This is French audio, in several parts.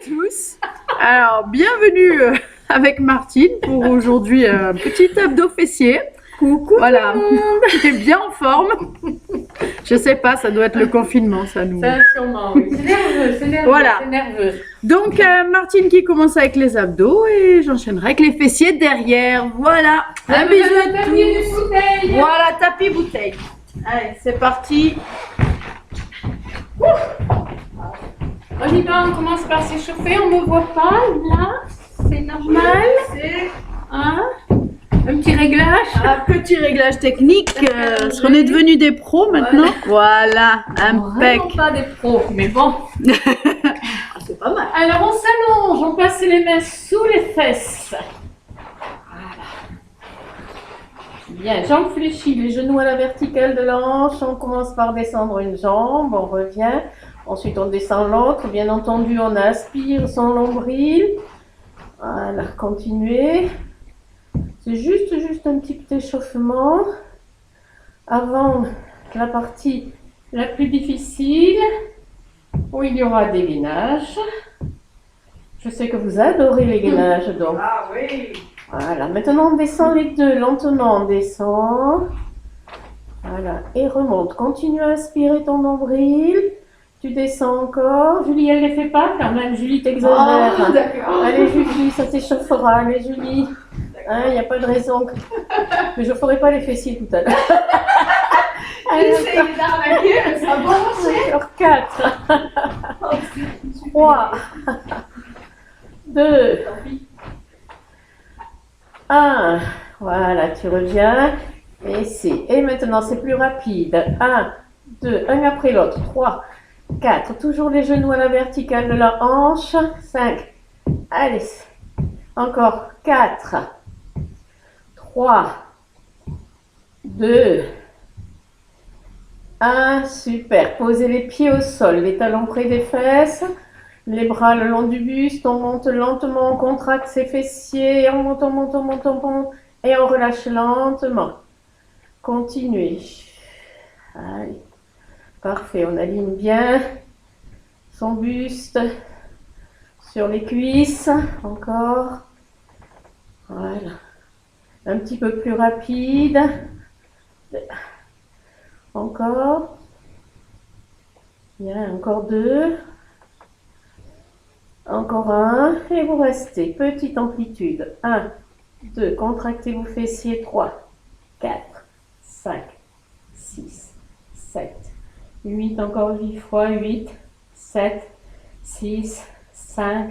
tous. Alors, bienvenue avec Martine pour aujourd'hui petit abdo fessier. Coucou. Voilà, tu es bien en forme. Je sais pas, ça doit être le confinement, ça nous. Ça, sûrement, oui. C'est nerveux, c'est nerveux, Voilà. c'est nerveux. Donc, Martine qui commence avec les abdos et j'enchaînerai avec les fessiers derrière. Voilà, un bisou à tous. Voilà, tapis bouteille. Allez, c'est parti. On y va, on commence par s'échauffer, on ne me voit pas, là, c'est normal. Hein? Un petit réglage. Un petit réglage technique, parce qu'on est devenus des pros maintenant. Voilà, impec. Vraiment pas des pros, mais bon. C'est pas mal. Alors on s'allonge, on passe les mains sous les fesses. Voilà. Bien, jambes fléchies, les genoux à la verticale de la hanche. On commence par descendre une jambe, on revient. Ensuite on descend l'autre. Bien entendu, on aspire son nombril. Voilà, continuez. C'est juste un petit échauffement avant la partie la plus difficile où il y aura des gainages. Je sais que vous adorez les gainages, donc. Ah oui. Voilà, maintenant on descend les deux, lentement on descend. Voilà, et remonte. Continue à aspirer ton nombril. Tu descends encore. Julie, elle ne les fait pas quand même. Julie, t'exagères. Oh, d'accord. Allez Julie, ça t'échauffera. Allez Julie. Il n'y a pas de raison. Mais je ne ferai pas les fessiers tout à l'heure. Allez, Ça va. sur 4. 3. 2. 1. Voilà, tu reviens. Et maintenant, c'est plus rapide. 1, 2, un après l'autre. 3, 4. Toujours les genoux à la verticale de la hanche. 5. Allez. Encore 4. 3, 2, 1, super. Posez les pieds au sol, les talons près des fesses, les bras le long du buste. On monte lentement, on contracte ses fessiers, on monte, on monte, on monte, on monte, et on relâche lentement. Continuez. Allez, parfait. On aligne bien son buste sur les cuisses. Encore. Voilà. Un petit peu plus rapide. Encore. Bien, encore 2. Encore 1. Et vous restez. Petite amplitude. 1, 2. Contractez vos fessiers. 3, 4, 5, 6, 7, 8. Encore 8 fois. 8, 7, 6, 5,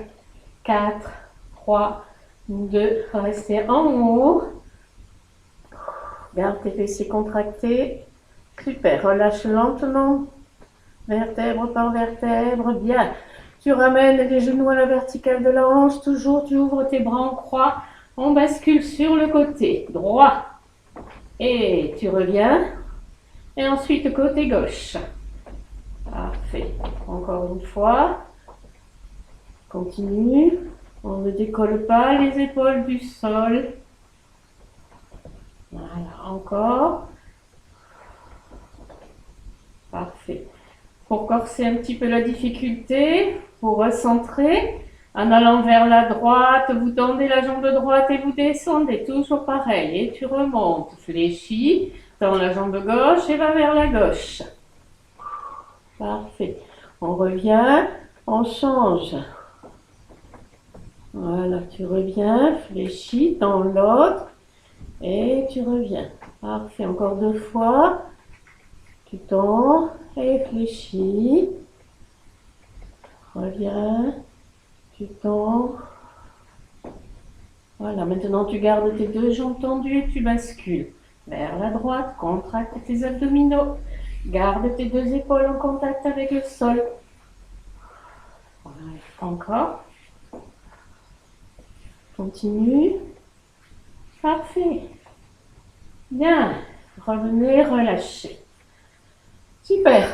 4, 3, 2. Restez en haut. Garde tes fessiers contractés. Super. Relâche lentement. Vertèbre par vertèbre. Bien. Tu ramènes les genoux à la verticale de la hanche. Toujours, tu ouvres tes bras en croix. On bascule sur le côté droit. Et tu reviens. Et ensuite, côté gauche. Parfait. Encore une fois. Continue. On ne décolle pas les épaules du sol. Voilà, encore. Parfait. Pour corser un petit peu la difficulté, pour recentrer, en allant vers la droite, vous tendez la jambe droite et vous descendez, toujours pareil. Et tu remontes, fléchis, tends la jambe gauche et va vers la gauche. Parfait. On revient, on change. Voilà, tu reviens, fléchis, tends l'autre. Et tu reviens. Parfait. Encore 2 fois. Tu tends et fléchis. Reviens. Tu tends. Voilà. Maintenant, tu gardes tes 2 jambes tendues et tu bascules vers la droite. Contracte tes abdominaux. Garde tes 2 épaules en contact avec le sol. Voilà. Encore. Continue. Parfait. Bien. Revenez, relâchez. Super.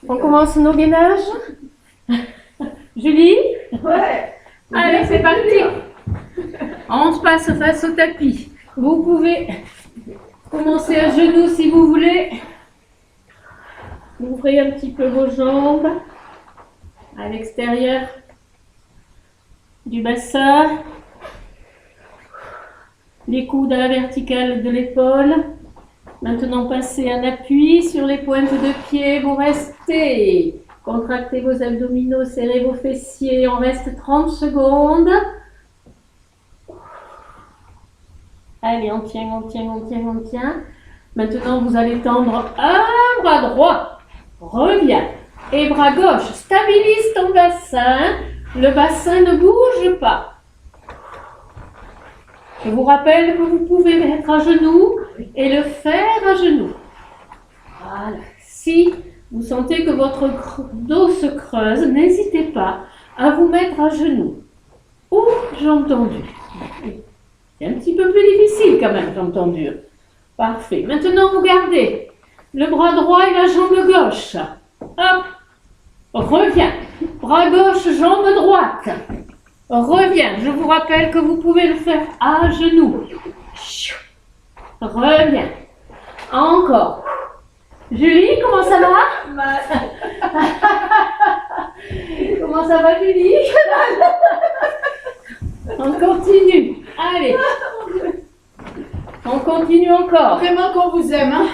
On commence nos gainages. Julie? Ouais. Allez, c'est parti. On se passe face au tapis. Vous pouvez commencer à genoux si vous voulez. Ouvrez un petit peu vos jambes à l'extérieur. du bassin. Les coudes à la verticale de l'épaule. Maintenant, passez un appui sur les pointes de pied. Vous restez. Contractez vos abdominaux, serrez vos fessiers. On reste 30 secondes. Allez, on tient, on tient, on tient, on tient. Maintenant, vous allez tendre un bras droit. Reviens. Et bras gauche. Stabilise ton bassin. Le bassin ne bouge pas. Je vous rappelle que vous pouvez mettre à genoux et le faire à genoux. Voilà. Si vous sentez que votre dos se creuse, n'hésitez pas à vous mettre à genoux. Ou jambes tendues. C'est un petit peu plus difficile quand même, jambes tendues. Parfait. Maintenant, vous gardez le bras droit et la jambe gauche. Hop. Reviens. Bras gauche, jambe droite. Reviens. Je vous rappelle que vous pouvez le faire à genoux. Reviens. Encore. Julie, comment ça va? Comment ça va, Julie? On continue. Allez. On continue encore. Vraiment qu'on vous aime, hein?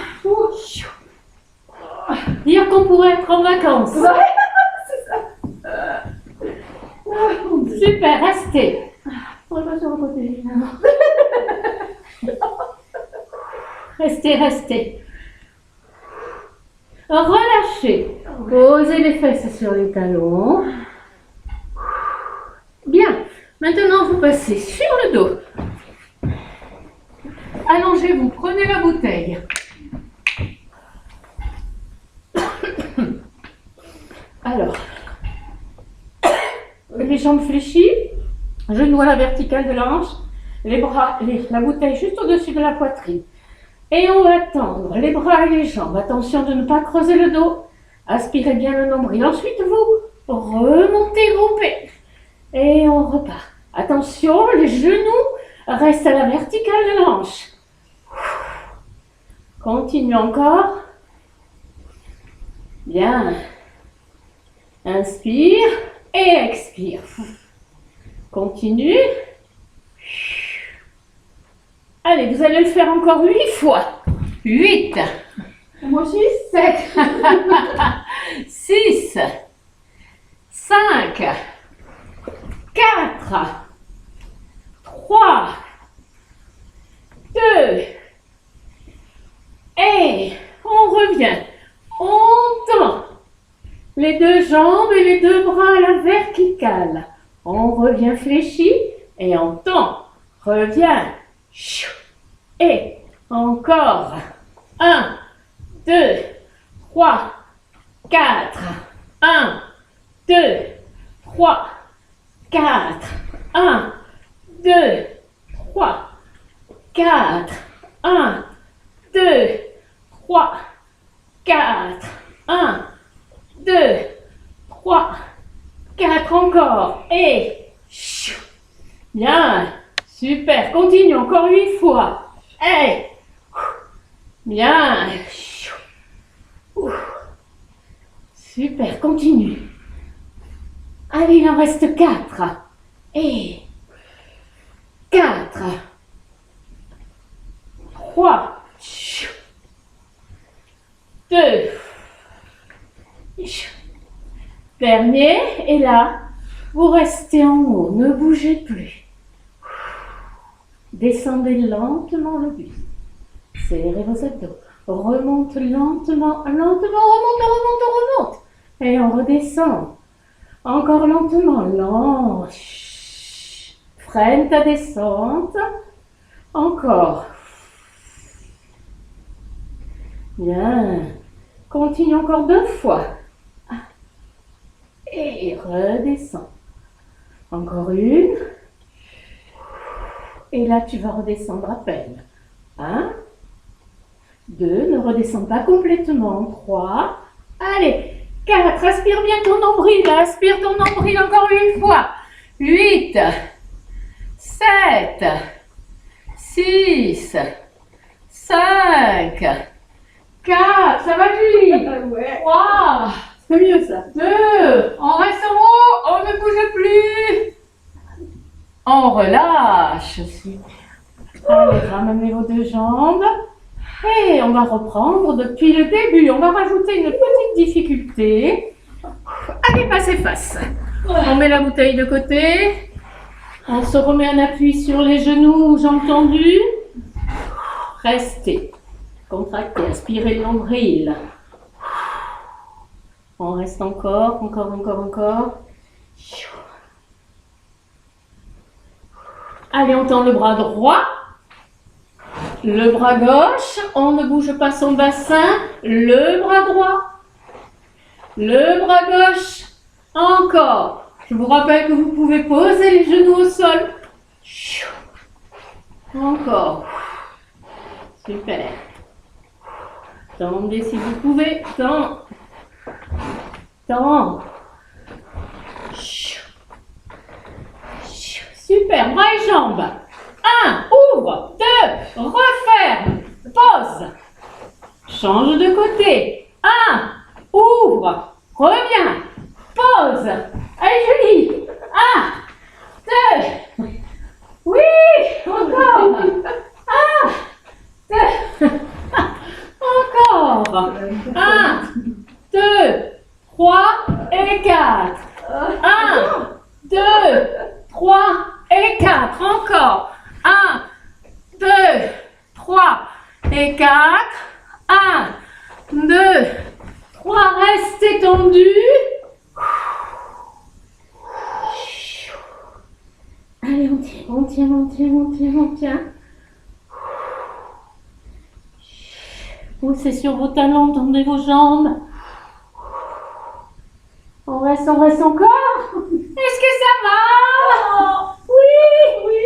Dire qu'on pourrait être en vacances. Ouais, c'est ça. Super, restez. On va pas sur le côté, évidemment. Restez, restez. Relâchez. Posez les fesses sur les talons. Bien. Maintenant, vous passez sur le dos. Allongez-vous, prenez la bouteille. Alors, les jambes fléchies, genoux à la verticale de la hanche, les bras, la bouteille juste au-dessus de la poitrine. Et on va tendre les bras et les jambes. Attention de ne pas creuser le dos. Aspirez bien le nombril. Ensuite, vous remontez groupé. Et on repart. Attention, les genoux restent à la verticale de la hanche. Continue encore. Bien. Inspire et expire. Continue. Allez, vous allez le faire encore 8 fois. 8. Moi aussi, 7. 6. 5. 4. 3. 2. Et on revient. On tend les deux jambes et les deux bras à la verticale. On revient fléchi et on tend. Revient. Et encore. 1, 2, 3, 4. 1, 2, 3, 4. 1, 2, 3, 4. 1, 2, 3, 4. 1, 2, 3, 4. Encore. Et bien. Super. Continue. Encore 8 fois. Et bien. Super. Continue. Allez, il en reste 4. Et 4. 3. 2. Dernier. Et là, vous restez en haut. Ne bougez plus. Descendez lentement le buste. Serrez vos abdos. Remonte lentement, lentement, remonte. Et on redescend. Encore lentement, lent. Freine ta descente. Encore. Bien. Continue encore 2 fois. Et redescends. Encore une. Et là, tu vas redescendre à peine. 1, 2, ne redescends pas complètement. 3, allez. 4, aspire bien ton nombril. Aspire ton nombril encore 8 fois. 8, 7, 6, 5, 4. Ça va, Julie? Ouais. 3, C'est mieux ça. 2, on reste en haut. On ne bouge plus. On relâche. Allez, ramenez vos deux jambes. Et on va reprendre depuis le début. On va rajouter une petite difficulté. Allez, passez face. On met la bouteille de côté. On se remet un appui sur les genoux, jambes tendues. Restez. Contractez, aspirez le nombril. On reste encore. Allez, on tend le bras droit. Le bras gauche. On ne bouge pas son bassin. Le bras droit. Le bras gauche. Encore. Je vous rappelle que vous pouvez poser les genoux au sol. Encore. Super. Tendez si vous pouvez. Tends. Super. Bras et jambes. 1, ouvre. 2, referme. Pose. Change de côté. 1, ouvre. Reviens. Pose. Allez, Julie. 1, 2. Oui, encore. 1, 2. Encore. 1, 2, 3 et 4. 1, 2, 3 et 4. Encore. 1, 2, 3 et 4. 1, 2, 3. Restez tendu. Allez, on tient. Poussez sur vos talons, tendez vos jambes. On reste encore. Est-ce que ça va? Oui.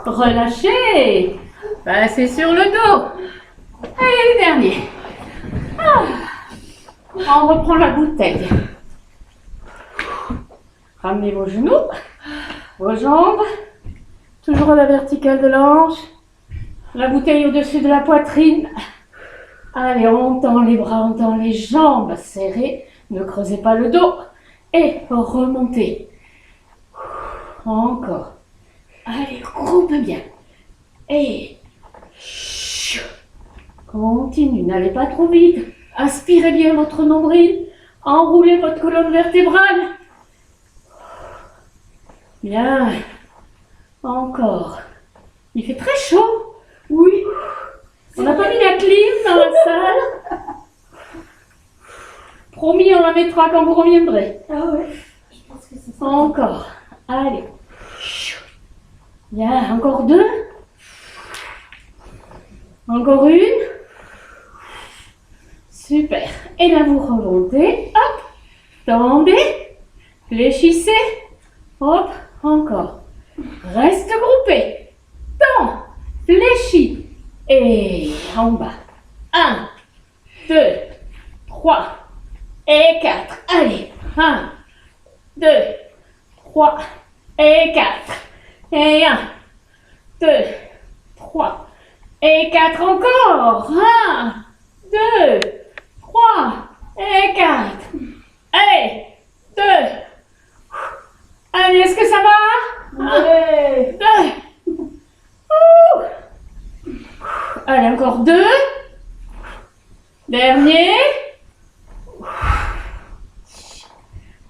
Relâchez. Passez sur le dos. Allez, le dernier. On reprend la bouteille. Ramenez vos genoux, vos jambes, toujours à la verticale de l'hanche. La bouteille au-dessus de la poitrine. Allez, on tend les bras, on tend les jambes serrées. Ne creusez pas le dos. Et remontez. Encore. Allez, groupe bien. Et continue, n'allez pas trop vite. Aspirez bien votre nombril. Enroulez votre colonne vertébrale. Bien. Encore. Il fait très chaud. Oui. On n'a pas mis la clim dans la salle. Promis, on la mettra quand vous reviendrez. Ah ouais. Je pense que c'est ça. Encore. Allez. Bien. Encore 2. Encore 1. Super. Et là, vous remontez. Hop. Tendez. Fléchissez. Hop. Encore. Reste groupé. Tends. Fléchis. Et en bas. 1, 2, 3 et 4. Allez. 1, 2, 3 et 4. Et 1, 2, 3 et 4 encore. 1, 2, 3 et 4. Allez. 2. Allez, est-ce que ça va? 1, 2. Allez, encore 2. Dernier.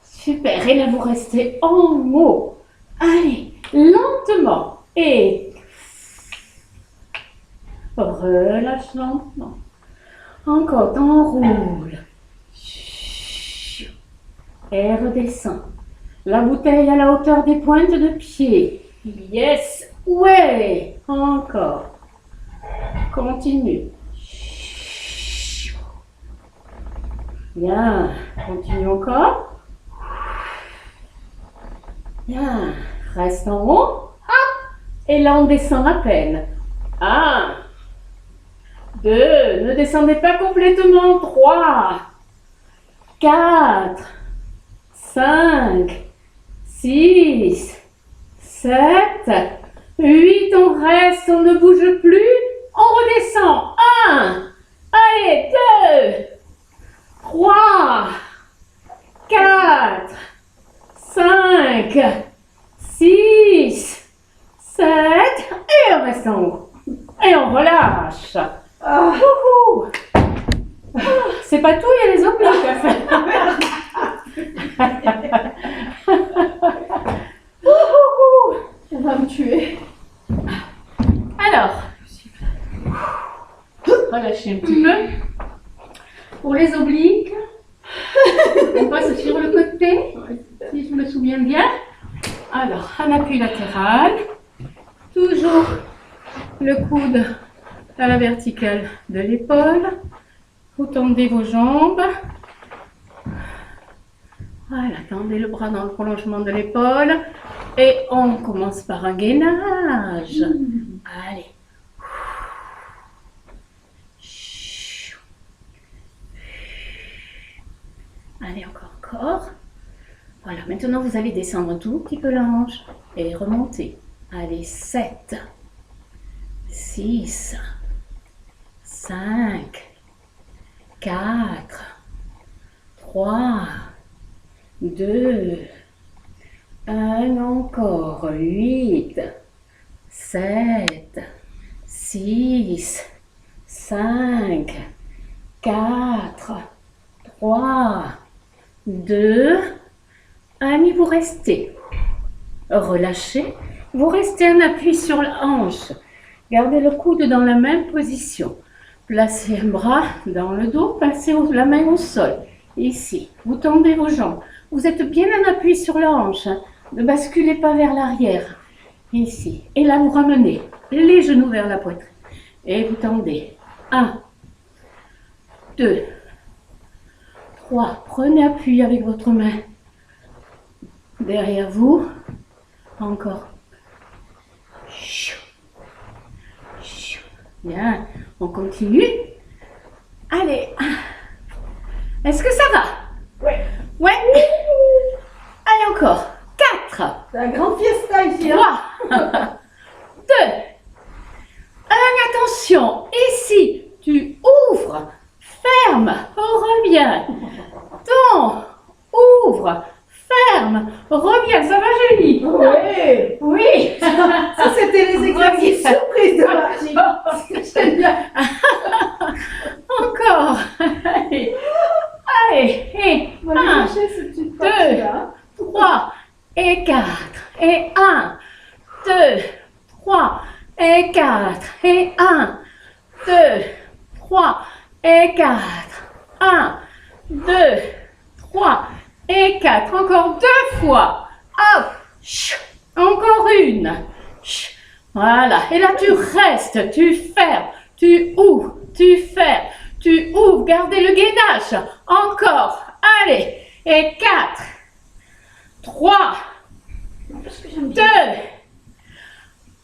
Super. Et là, vous restez en haut. Allez, lentement. Et relâche lentement. Encore, t'enroules. Et redescends. La bouteille à la hauteur des pointes de pied. Yes. Ouais. Encore. Continue. Bien. Continue encore. Bien. Reste en haut. Et là, on descend à peine. 1, 2. Ne descendez pas complètement. 3, 4, 5, 6, 7, 8. On reste, on ne bouge plus. On redescend. 1. Allez, 2, 3, 4, 5, 6, 7. Et on reste en haut. Et on relâche. Wouhou. C'est pas tout, il y a les obliques à faire. On va me tuer. Alors, relâchez un petit peu. Pour les obliques, on passe sur le côté, si je me souviens bien. Alors, un appui latéral. Toujours le coude à la verticale de l'épaule. Vous tendez vos jambes. Voilà, tendez le bras dans le prolongement de l'épaule. Et on commence par un gainage. Allez. Allez, encore. Voilà, maintenant vous allez descendre un tout petit peu la hanche et remonter. Allez, 7, 6, 5, 4, 3, 2, 1, encore, 8, 7, 6, 5, 4, 3, 2, 1, et vous restez. Relâchez. Vous restez un appui sur la hanche. Gardez le coude dans la même position. Placez un bras dans le dos, placez la main au sol. Ici, vous tendez vos jambes. Vous êtes bien en appui sur la hanche. Hein. Ne basculez pas vers l'arrière. Ici. Et là, vous ramenez les genoux vers la poitrine. Et vous tendez. 1, 2, 3. Prenez appui avec votre main derrière vous. Encore. Bien. On continue. Allez. Est-ce que ça va? Ouais. Ouais. Allez, encore. 4. C'est un grand fiesta ici. 3. 2. Attention. Ici, tu ouvres. Ferme. Reviens. Ton. Ouvre. Ferme. Reviens. Ça va, Julie? Oui. Oui. Ça, c'était les exercices surprises de Marie. J'aime bien. Encore. Allez. Allez. Et On va aller 1, chercher cette petite 2, partie-là. 3 et 4 et 1, 2, 3 et 4 et 1, 2, 3 et 4, 1, 2, 3 et 4, encore 2 fois, hop, encore une, voilà, et là tu restes, tu fermes, tu ouvres, tu fermes, tu ouvres, gardez le gainage, encore, allez, et 4, 3, 2,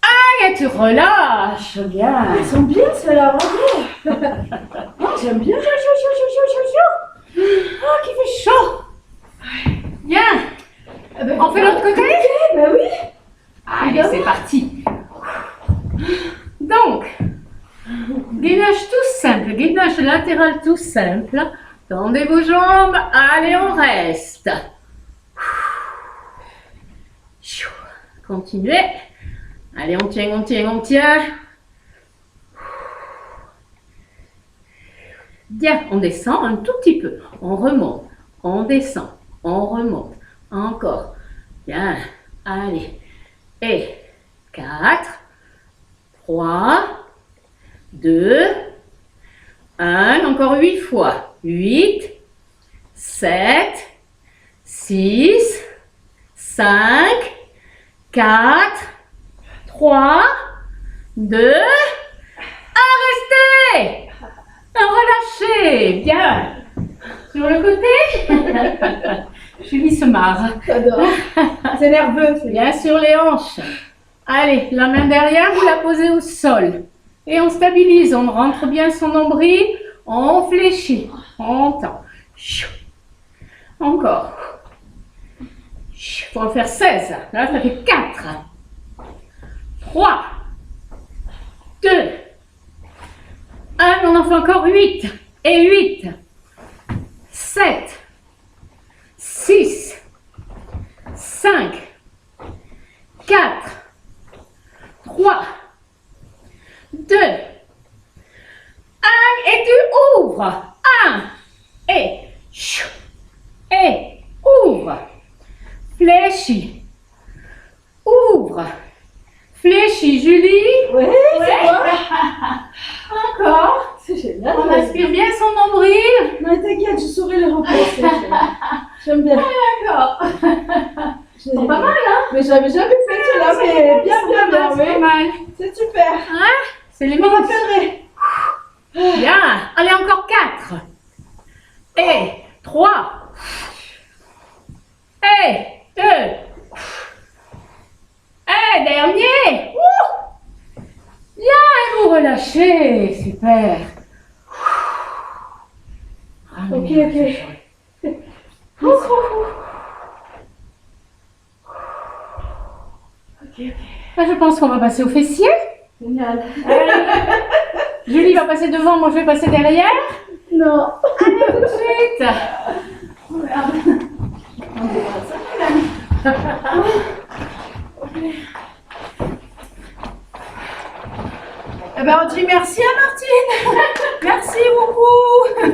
allez, tu relâches, bien. Ils sont bien ceux-là, bravo. Oh, j'aime bien. Oh, qui fait chaud. Bien. Ah ben, On fait l'autre côté? Ben oui. Allez, c'est parti. Donc, gainage tout simple, gainage latéral tout simple. Tendez vos jambes, allez, on reste. Continuez. Allez, on tient, on tient, on tient. Bien, on descend un tout petit peu. On remonte, on descend, on remonte. Encore. Bien. Allez. Et 4, 3, 2, 1. Encore 8 fois. 8, 7, 6, 5, 4, 3, 2, 1. Restez. Relâchez. Bien. Sur le côté. Julie se marre. J'adore. C'est nerveux. Bien sur les hanches. Allez, la main derrière, vous la posez au sol. Et on stabilise. On rentre bien son nombril. On fléchit. On tend. Encore. Il faut en faire 16. Là, ça fait 4. 3. 2. 1. On en fait encore 8. Et 8. 7. 6. 5. 4. 3, 2, 1 et tu ouvres. 1 et chou, et ouvre. Fléchis. Ouvre. Fléchis, Julie. Oui, c'est moi. Encore. C'est génial. On aspire bien son nombril. Non, t'inquiète, je saurais le remplacer. J'aime bien. D'accord. C'est Pas mal, hein? Mais j'avais jamais fait cela, mais bien, C'est pas oui. mal. C'est super. Hein? C'est les Je me minutes. rappellerai. Bien. Allez, encore 4. Et 3. Et 2. Et dernier. Bien, et vous relâchez. Super. Ok, ok. Là, je pense qu'on va passer au fessier. Génial. Julie va passer devant, moi je vais passer derrière. Non. Allez, tout de suite. Eh ben, on dit merci à Martine. Merci beaucoup.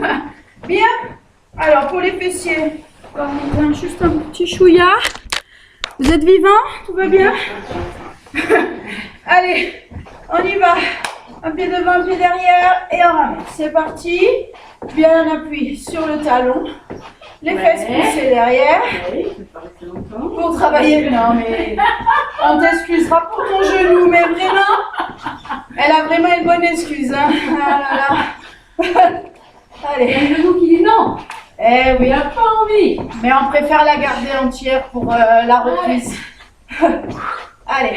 Bien. Alors, pour les fessiers, on vient juste un petit chouïa. Vous êtes vivant? Tout va bien? Allez, on y va. Un pied devant, un pied derrière et on ramène. C'est parti. Bien appui sur le talon. Les fesses poussées derrière. Pour travailler. Non, mais on t'excusera pour ton genou, mais vraiment, elle a vraiment une bonne excuse. Hein. Ah là là. Allez. Un genou qui dit non. Eh oui. Il n'a pas envie. Mais on préfère la garder entière pour la reprise. Allez.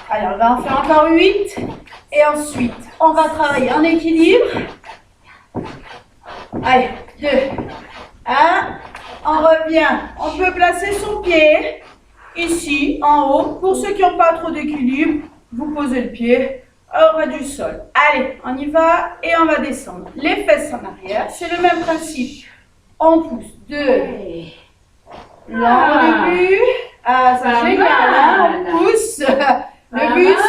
Allez, on va en faire encore 8. Et ensuite, on va travailler en équilibre. Allez, 2, 1. On revient. On peut placer son pied ici, en haut. Pour ceux qui n'ont pas trop d'équilibre, vous posez le pied au ras du sol. Allez, on y va et on va descendre. Les fesses en arrière, c'est le même principe. On pousse 2. Là, au début. Ah, c'est Pas génial, hein? mal. On pousse le Pas buste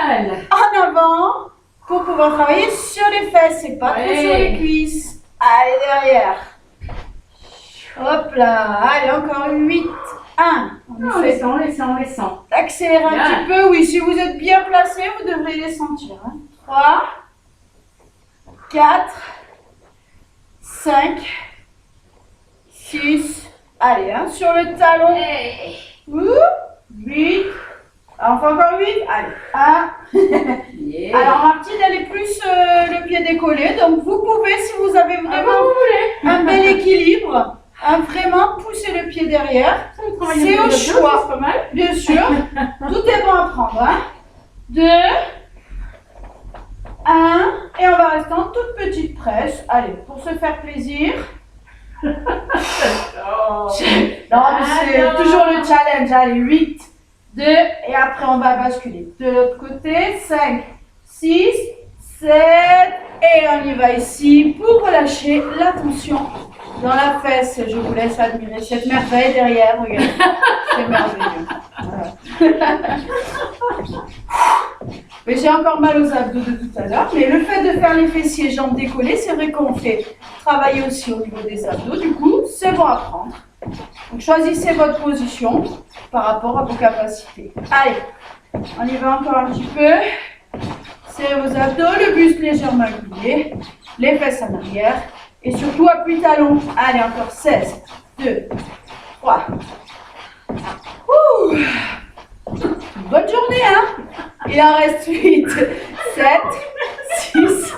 mal. en avant pour pouvoir travailler sur les fesses et pas trop Ouais. sur les cuisses. Allez, derrière. Hop là. Allez, encore 8. 1. On descend, on descend, on descend. Accélérez un Bien. petit peu. Oui, si vous êtes bien placé, vous devrez les sentir. 3, 4, 5, 6. Allez, sur le talon. 8. On fait encore 8. Allez, 1. Yeah. Alors, Martine, elle est plus le pied décollé. Donc, vous pouvez, si vous avez Ah, vraiment vous voulez. un bel équilibre, vraiment pousser le pied derrière. C'est au choix. C'est pas mal. Bien sûr. Tout est bon à prendre. 2, 1. Et on va rester en toute petite presse. Allez, pour se faire plaisir. Oh. Non, mais c'est Alors. toujours le challenge. Allez, 8, 2, et après on va basculer. De l'autre côté, 5, 6, 7, et on y va ici pour relâcher la tension dans la fesse. Je vous laisse admirer cette merveille derrière. Regardez, c'est merveilleux. Voilà. Mais j'ai encore mal aux abdos de tout à l'heure. Mais le fait de faire les fessiers jambes décollées, c'est vrai qu'on fait travailler aussi au niveau des abdos. Du coup, c'est bon à prendre. Donc choisissez votre position par rapport à vos capacités. Allez, on y va encore un petit peu. Serrez vos abdos, le buste légèrement plié, les fesses en arrière et surtout appui talon. Allez, encore 16, 2, 3. Ouh. Bonne journée, hein? Il en reste 8, 7, 6.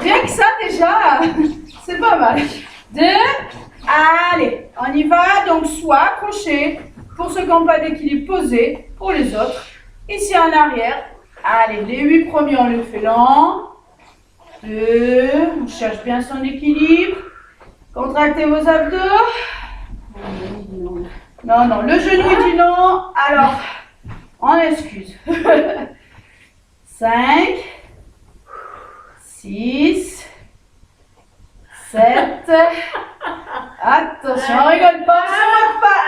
Rien que ça déjà, c'est pas mal. 2. Allez, on y va. Donc, soit accroché pour ceux qui n'ont pas d'équilibre, posé pour les autres. Ici en arrière. Allez, les 8 premiers, on le fait lent. 2. On cherche bien son équilibre. Contractez vos abdos. Non, non, le genou il dit non. Alors, on excuse. 5, 6, 7. Attention, on rigole pas, on se moque pas.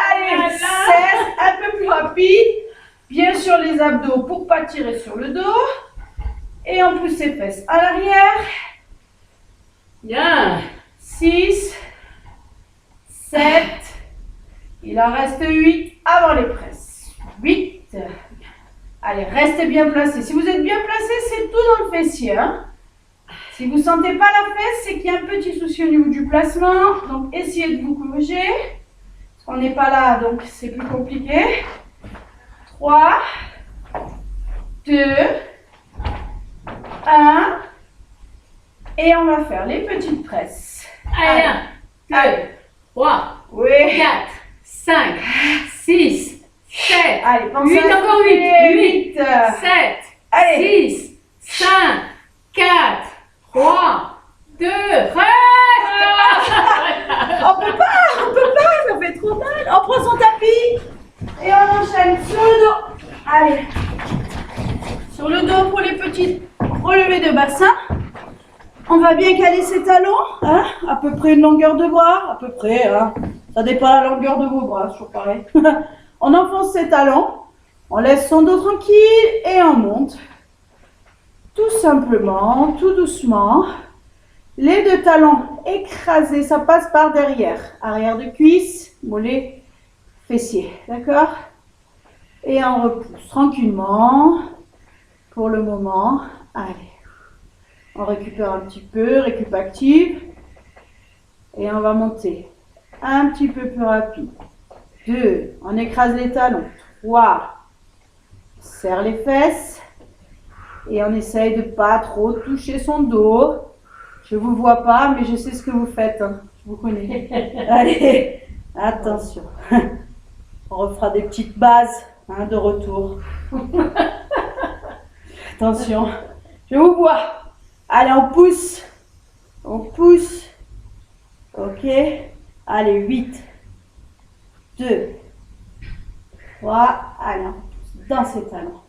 ses abdos pour pas tirer sur le dos. Et on pousse ses fesses à l'arrière. Bien. 6, 7. Il en reste 8 avant les presses. 8. Allez, restez bien placés. Si vous êtes bien placés, c'est tout dans le fessier. Hein. Si vous ne sentez pas la fesse, c'est qu'il y a un petit souci au niveau du placement. Donc, essayez de vous bouger. On n'est pas là, donc c'est plus compliqué. 3, 2, 1. Et on va faire les petites presses. Allez, 1, 2, 3, Oui. 4, 5, 6, 7, Allez, pensez 8, à encore souffler. 8, 7, Allez. 6, 5, 4, 3, 2, reste. On peut pas, ça fait trop mal. On prend son tapis et on enchaîne sur le dos. Allez, sur le dos pour les petits relevés de bassin. On va bien caler ses talons, hein, à peu près une longueur de bras, à peu près, hein. Ça dépend de la longueur de vos bras, c'est toujours pareil. On enfonce ses talons, on laisse son dos tranquille et on monte. Tout simplement, tout doucement. Les deux talons écrasés, ça passe par derrière. Arrière de cuisse, mollet, fessier. D'accord? Et on repousse tranquillement pour le moment. Allez. On récupère un petit peu, récup active. Et on va monter un petit peu plus rapide. 2, on écrase les talons. 3, on serre les fesses. Et on essaye de ne pas trop toucher son dos. Je ne vous vois pas, mais je sais ce que vous faites. Hein. Je vous connais. Allez, attention. On refera des petites bases hein, de retour. Attention. Je vous vois. Allez, on pousse. On pousse. Ok. Allez, 8. 2. 3. Allez, on pousse dans ses talons.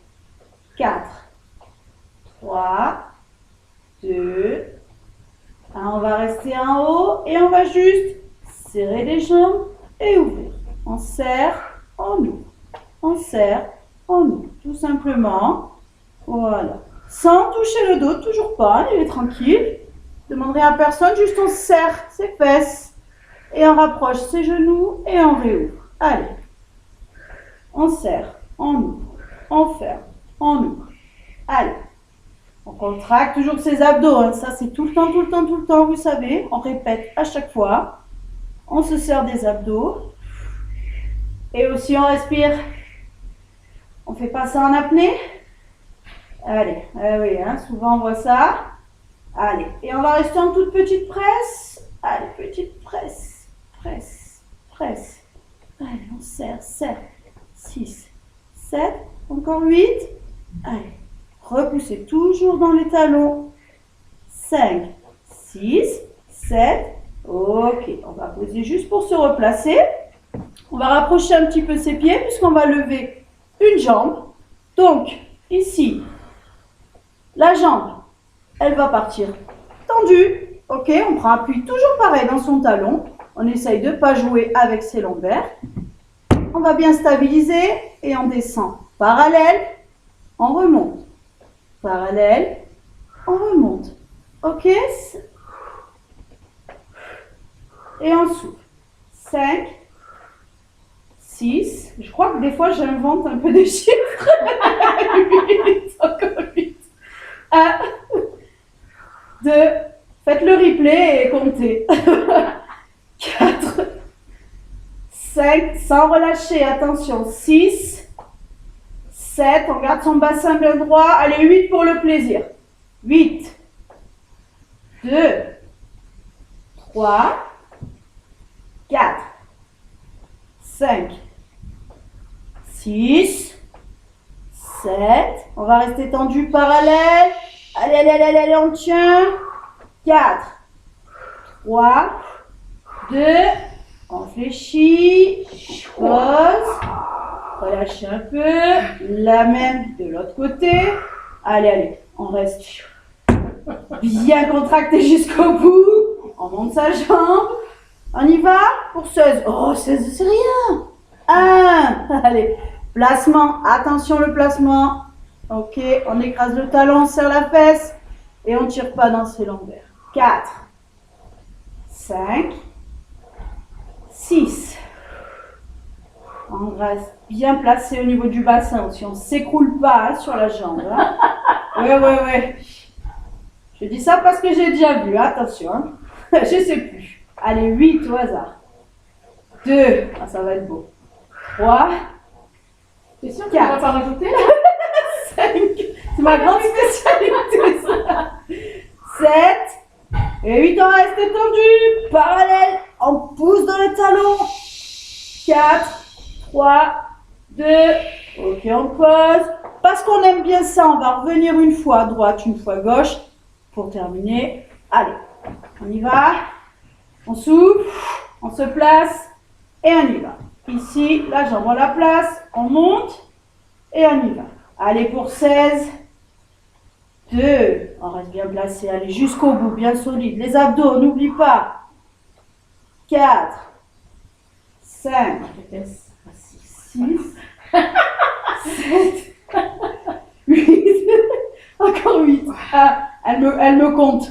4. 3. 2. On va rester en haut et on va juste serrer les jambes et ouvrir. On serre, on ouvre. On serre, on ouvre. Tout simplement. Voilà. Sans toucher le dos, toujours pas. Il est tranquille. Ne demanderez à personne, juste on serre ses fesses et on rapproche ses genoux et on réouvre. Allez. On serre, on ouvre, on ferme, on ouvre. Allez. On contracte toujours ses abdos, hein. Ça c'est tout le temps, tout le temps, tout le temps, vous savez. On répète à chaque fois. On se serre des abdos. Et aussi on respire. On fait pas ça en apnée. Allez, oui, hein, souvent on voit ça. Allez, et on va rester en toute petite presse. Allez, petite presse, presse, presse. Allez, on serre, serre. 6, 7, encore 8. Allez. Repoussez toujours dans les talons. 5, 6, 7. Ok, on va poser juste pour se replacer. On va rapprocher un petit peu ses pieds puisqu'on va lever une jambe. Donc, ici, la jambe, elle va partir tendue. Ok, on prend appui toujours pareil dans son talon. On essaye de ne pas jouer avec ses lombaires. On va bien stabiliser et on descend parallèle. On remonte. Parallèle, on remonte. Ok? Et on souffle. 5, 6. Je crois que des fois j'invente un peu des chiffres. 8, encore 8. 1, 2. Faites le replay et comptez. 4, 5. Sans relâcher, attention. 6. 7, on garde son bassin bien droit. Allez, 8 pour le plaisir. 8, 2, 3, 4, 5, 6, 7. On va rester tendu parallèle. Allez, allez, allez, allez, on tient. 4, 3, 2, on fléchit. Pause. Relâchez un peu, la même de l'autre côté. Allez, allez, on reste bien contracté jusqu'au bout. On monte sa jambe. On y va pour 16. Oh, 16, c'est rien. 1, allez, Placement, attention le placement. Ok, on écrase le talon, on serre la fesse et on ne tire pas dans ses lombaires. 4, 5, 6. On reste bien placé au niveau du bassin aussi. On ne s'écroule pas hein, sur la jambe. Hein. Ouais. Je dis ça parce que j'ai déjà vu. Attention. Hein. Je ne sais plus. Allez, 8 au hasard. 2. Ah, ça va être beau. 3. T'es sûr qu'on va pas rajouter là? 5. C'est ma grande spécialité ça. 7. Et 8, on reste tendu. Parallèle. On pousse dans le talon. 4. 3, 2, ok, on pose. Parce qu'on aime bien ça, on va revenir une fois à droite, une fois à gauche. Pour terminer, allez, on y va. On souffle, on se place et on y va. Ici, la jambe, on la place, on monte et on y va. Allez pour 16, 2, on reste bien placé, allez jusqu'au bout, bien solide. Les abdos, n'oublie pas. 4, 5, 6, 7, 8, encore 8. Ah, elle me compte.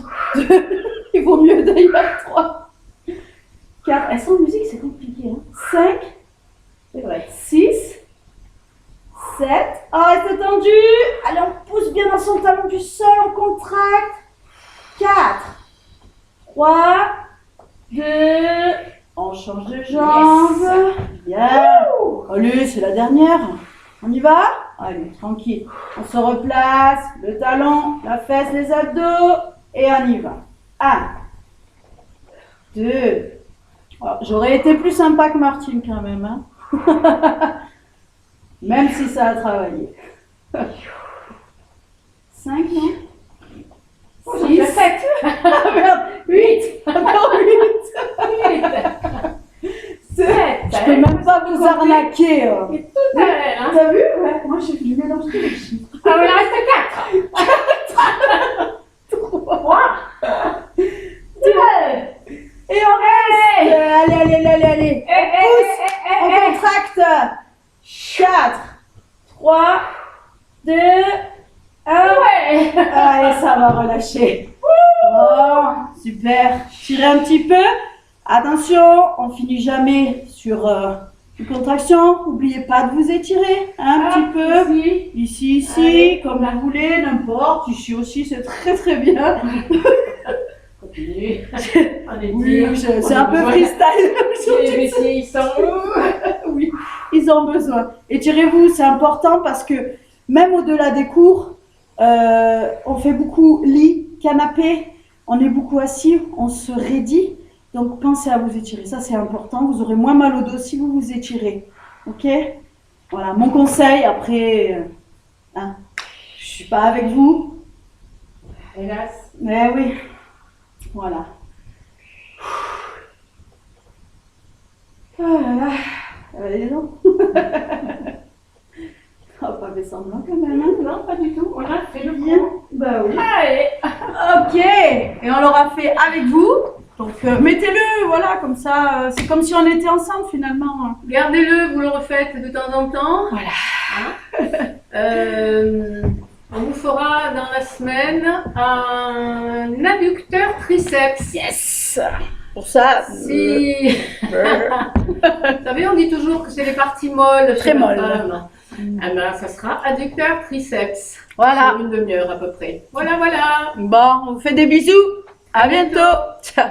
Il vaut mieux d'ailleurs 3, 4. Elles sont en musique, c'est compliqué. Hein. 5, c'est vrai. 6, 7. Oh, reste tendu. Allez, on pousse bien dans son talon du sol, on contracte. 4, 3, 2. On change de jambe. Yes. Bien. Allez, c'est la dernière. On y va? Allez, tranquille. On se replace. Le talon, la fesse, les abdos. Et on y va. 1, 2. Oh, j'aurais été plus sympa que Martine quand même. Hein. Même si ça a travaillé. 5, non? 6, 7. Ah merde, 8. Encore 8. 7. Je peux même pas vous arnaquer. C'est tout à l'heure, hein. T'as vu? Ouais, moi je mélange tous les chiffres. Ah, mais il en reste 4. 3. 2. Et on reste. Allez. Pousse. On contracte. 4, 3, 2, 1. Ouais. Allez, ça va relâcher. Oh, super. Tirez un petit peu. Attention, on finit jamais sur une contraction. N'oubliez pas de vous étirer un petit peu. Ici, Allez. comme vous voulez, n'importe. Ici aussi, c'est très très bien. Continue. Oui, c'est un peu freestyle. Les messieurs, ils sont où? Oui, ils ont besoin. Étirez-vous, c'est important parce que même au-delà des cours, on fait beaucoup lit, canapé, on est beaucoup assis, on se raidit. Donc pensez à vous étirer, ça c'est important. Vous aurez moins mal au dos si vous vous étirez. Ok? Voilà, mon conseil. Après, hein, je suis pas avec vous. Hélas. Mais oui, voilà. Oh là là, allez donc. On va pas faire semblant quand même. Hein? Non, pas du tout. On a fait le Bien. coup. Bah oui. Allez. Ok. Et on l'aura fait avec vous. Donc mettez-le, voilà, comme ça. C'est comme si on était ensemble finalement. Gardez-le, vous le refaites de temps en temps. Voilà. Hein. On vous fera dans la semaine un adducteur triceps. Yes. Pour ça. Si. Vous savez, on dit toujours que c'est les parties molles. Très chez la molles. femme. Eh ben, ça sera adducteur triceps. Voilà. Sur une demi-heure à peu près. Voilà. Bon, on vous fait des bisous. À bientôt. Ciao.